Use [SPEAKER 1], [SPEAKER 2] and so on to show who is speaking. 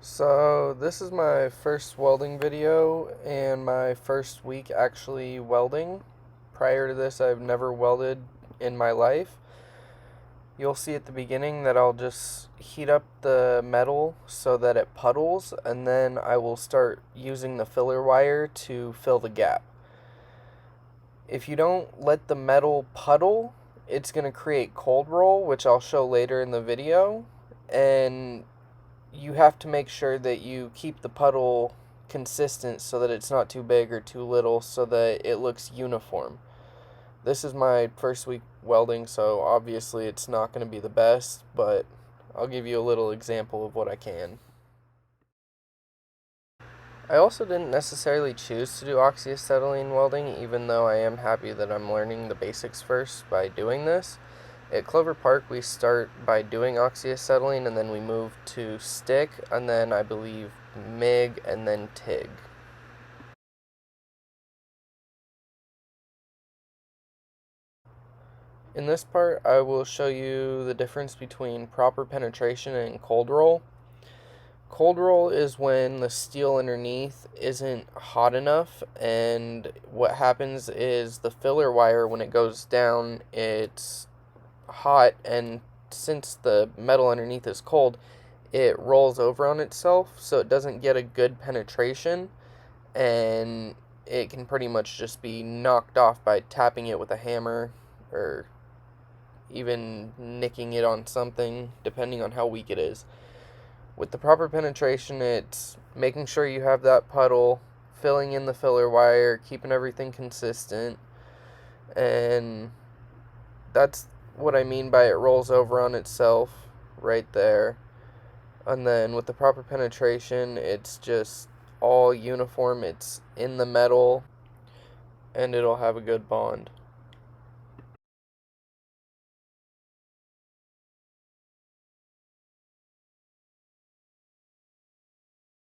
[SPEAKER 1] So this is my first welding video and my first week actually welding. Prior to this, I've never welded in my life. You'll see at the beginning that I'll just heat up the metal so that it puddles, and then I will start using the filler wire to fill the gap. If you don't let the metal puddle, it's going to create cold roll, which I'll show later in the video, and you have to make sure that you keep the puddle consistent so that it's not too big or too little so that it looks uniform. This is my first week welding, so obviously it's not going to be the best, but I'll give you a little example of what I can. I also didn't necessarily choose to do oxy-acetylene welding, even though I am happy that I'm learning the basics first by doing this. At Clover Park, we start by doing oxy-acetylene, and then we move to stick, and then I believe MIG, and then TIG. In this part, I will show you the difference between proper penetration and cold roll. Cold roll is when the steel underneath isn't hot enough, and what happens is the filler wire, when it goes down, it's hot, and since the metal underneath is cold, it rolls over on itself, so it doesn't get a good penetration, and it can pretty much just be knocked off by tapping it with a hammer or even nicking it on something, depending on how weak it is. With the proper penetration, it's making sure you have that puddle, filling in the filler wire, keeping everything consistent, and that's what I mean by it rolls over on itself right there. And then with the proper penetration, it's just all uniform, it's in the metal, and it'll have a good bond.